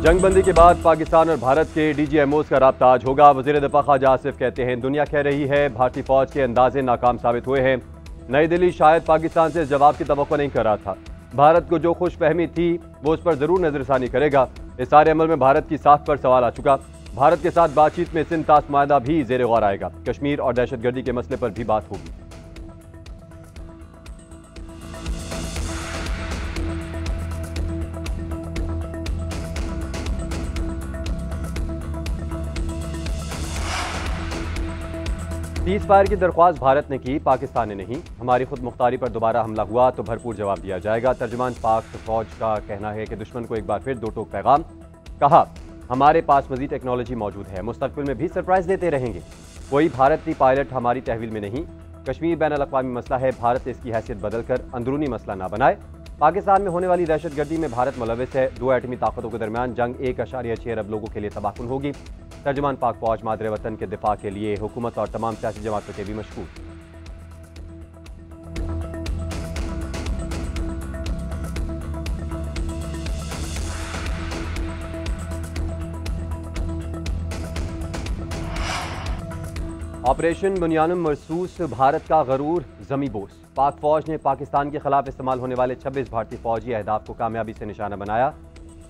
जंगबंदी के बाद पाकिस्तान और भारत के डीजीएमओज का राब्ता आज होगा। वज़ीर दिफा ख्वाजा आसिफ कहते हैं दुनिया कह रही है भारतीय फौज के अंदाजे नाकाम साबित हुए हैं। नई दिल्ली शायद पाकिस्तान से जवाब की तवक्को नहीं कर रहा था। भारत को जो खुशफहमी थी वो उस पर जरूर नजरसानी करेगा। इस सारे अमल में भारत की साख पर सवाल आ चुका। भारत के साथ बातचीत में सिंध ताश मायदा भी जेर गौर आएगा। कश्मीर और दहशतगर्दी के मसले पर भी बात होगी। सीज फायर की दरख्वास्त भारत ने की, पाकिस्तान ने नहीं। हमारी खुद मुख्तारी पर दोबारा हमला हुआ तो भरपूर जवाब दिया जाएगा। तर्जुमान पाक फौज का कहना है कि दुश्मन को एक बार फिर दो टोक पैगाम। कहा हमारे पास मजीद टेक्नोलॉजी मौजूद है, मुस्तकबिल में भी सरप्राइज देते रहेंगे। कोई भारतीय पायलट हमारी तहवील में नहीं। कश्मीर बैन अल-अक़वामी मसला है, भारत इसकी हैसियत बदलकर अंदरूनी मसला ना बनाए। पाकिस्तान में होने वाली दहशतगर्दी में भारत मुलविस है। दो एटमी ताकतों के दरमियान जंग 1.6 अरब लोगों के लिए तबाहकुन होगी। तर्जुमान पाक फौज मादरे वतन के दिफा के लिए हुकूमत और तमाम सियासी जमातों के भी मशकूर। ऑपरेशन बुनियानुम मरसूस भारत का गरूर जमी बोस। पाक फौज ने पाकिस्तान के खिलाफ इस्तेमाल होने वाले 26 भारतीय फौजी अहदाफ को कामयाबी से निशाना बनाया।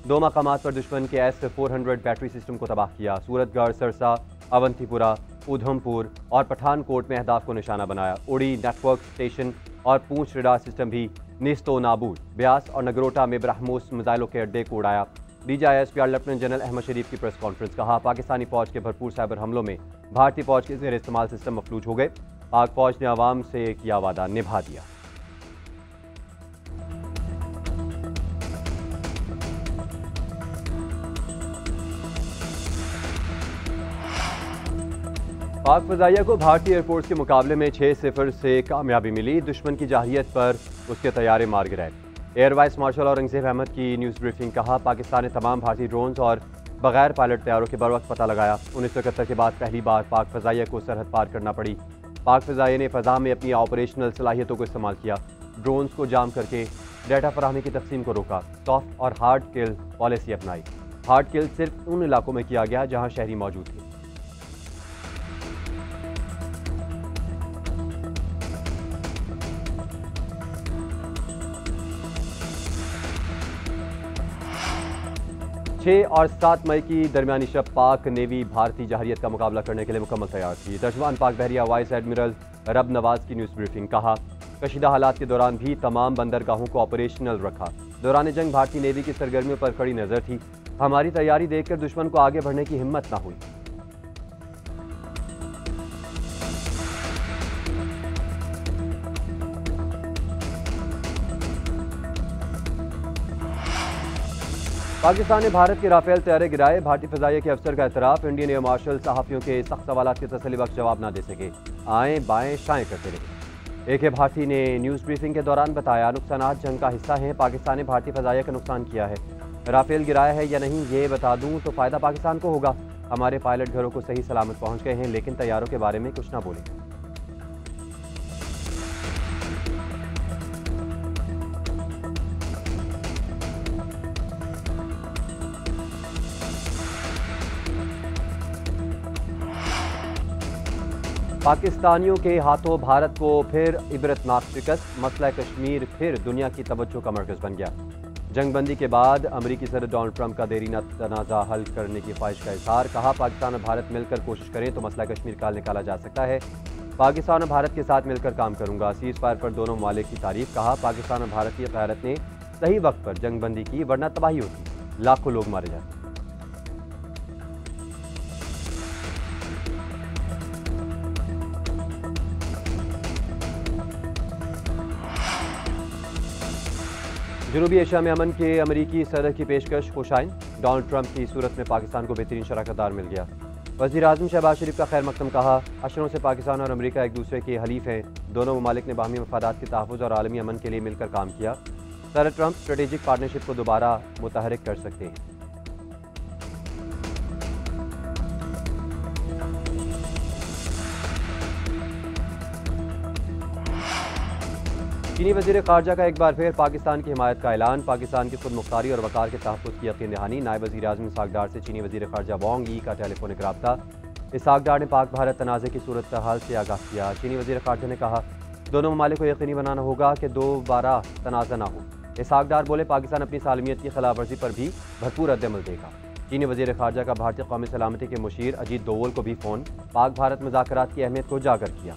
दो मकामात पर दुश्मन के S-400 बैटरी सिस्टम को तबाह किया। सूरतगढ़, सरसा, अवंतीपुरा, उधमपुर और पठानकोट में अहदाफ को निशाना बनाया। उड़ी, नेटवर्क स्टेशन और पूंछ रडार सिस्टम भी निस्तो नाबूद। ब्यास और नगरोटा में ब्रह्मोस मिसाइलों के अड्डे को उड़ाया। DGISPR लेफ्टिनेंट जनरल अहमद शरीफ की प्रेस कॉन्फ्रेंस। कहा पाकिस्तानी फौज के भरपूर साइबर हमलों में भारतीय फौज के ज़ेर इस्तेमाल सिस्टम मफलूज हो गए। पाक फौज ने आवाम से किया वादा निभा दिया। पाक फ़ज़ाइया को भारतीय एयरफोर्स के मुकाबले में 6-0 से कामयाबी मिली। दुश्मन की जाहियत पर उसके तैयारे मार गिराए। Air vice marshal Aurangzeb Ahmed की न्यूज़ ब्रीफिंग। कहा पाकिस्तान ने तमाम भारतीय ड्रोन्स और बगैर पायलट तैयारों के बरवक्त पता लगाया। 1971 के बाद पहली बार पाक फ़ज़ाइया को सरहद पार करना पड़ी। पाक फ़ज़ाइया ने फ़ज़ा में अपनी ऑपरेशनल सलाहियतों को इस्तेमाल किया। ड्रोन्स को जाम करके डाटा फराहमी की तकसीम को रोका। सॉफ्ट और हार्ड किल पॉलिसी अपनाई। हार्ड किल सिर्फ उन इलाकों में किया गया जहाँ शहरी मौजूद थे। छः और 7 मई की दरमियानी शब पाक नेवी भारतीय जाहिरियत का मुकाबला करने के लिए मुकम्मल तैयार थी। तर्जुमान पाक बहरिया वाइस एडमिरल रब नवाज की न्यूज़ ब्रीफिंग। कहा कशीदा हालात के दौरान भी तमाम बंदरगाहों को ऑपरेशनल रखा। दौरान जंग भारतीय नेवी की सरगर्मियों पर कड़ी नज़र थी। हमारी तैयारी देखकर दुश्मन को आगे बढ़ने की हिम्मत ना हुई। पाकिस्तान ने भारत के राफेल तैयारे गिराए। भारतीय फ़ज़ाइया के अफसर का एतराफ़। इंडियन एयर मार्शल सहाफ़ियों के सख्त सवालात के तसल्ली बख्श जवाब ना दे सके। आएँ बाएँ शाएँ करते रहे। AK भारती ने न्यूज़ ब्रीफिंग के दौरान बताया नुकसानात जंग का हिस्सा हैं। पाकिस्तान ने भारतीय फ़ज़ाइया का नुकसान किया है। राफेल गिराया है या नहीं ये बता दूँ तो फ़ायदा पाकिस्तान को होगा। हमारे पायलट घरों को सही सलामत पहुँच गए हैं, लेकिन तैयारों के बारे में कुछ ना बोले। पाकिस्तानियों के हाथों भारत को फिर इबरतनाक शिकस्त। मसला कश्मीर फिर दुनिया की तवज्जो का मरकज़ बन गया। जंगबंदी के बाद अमरीकी सदर डोनाल्ड ट्रंप का देरीना तनाज़ा हल करने की ख्वाहिश का इज़हार। कहा पाकिस्तान और भारत मिलकर कोशिश करें तो मसला कश्मीर का हल निकाला जा सकता है। पाकिस्तान और भारत के साथ मिलकर काम करूंगा। सीज़ फायर पर दोनों ममालिक की तारीफ। कहा पाकिस्तान और भारतीय क़यादत ने सही वक्त पर जंगबंदी की, वरना तबाही होती, लाखों लोग मारे जाते। जनूबी एशिया में अमन के अमरीकी सदर की पेशकश खुशाइन। डोनाल्ड ट्रंप की सूरत में पाकिस्तान को बेहतरीन शराकतदार मिल गया। वज़ीर आज़म शहबाज शरीफ का खैर मकदम। कहा अशरों से पाकिस्तान और अमरीका एक दूसरे के हलीफ हैं। दोनों ममालिक ने बाहमी मफादात के तहफ़्फ़ुज़ और आलमी अमन के लिए मिलकर काम किया। सदर ट्रंप स्ट्रेटेजिक पार्टनरशिप को दोबारा मुतहरिक कर सकते हैं। चीनी वज़ीर ख़ारजा का एक बार फिर पाकिस्तान की हिमायत का ऐलान। पाकिस्तान की खुद मुख्तारी और वक़ार के तहफ़्फ़ुज़ की यकीन दहानी। नायब वज़ीर आज़म इसहाक़ डार से चीनी वज़ीर ख़ारजा वांग यी का टेलीफोनिक रब्ता। इसहाक़ डार ने पाक भारत तनाज़े की सूरत हाल से आगाह किया। चीनी वज़ीर ख़ारजा ने कहा, दोनों ममालिक को यकीनी बनाना होगा कि दोबारा तनाज़ा ना हो। इसहाक़ डार बोले, पाकिस्तान अपनी सालमियत की खिलाफ वर्जी पर भी भरपूर रद्द-ए-अमल देगा। चीनी वज़ीर ख़ारजा का भारतीय कौमी सलामती के मुशीर अजीत डोवल को भी फ़ोन। पाक भारत मुज़ाकरात की अहमियत को उजागर किया।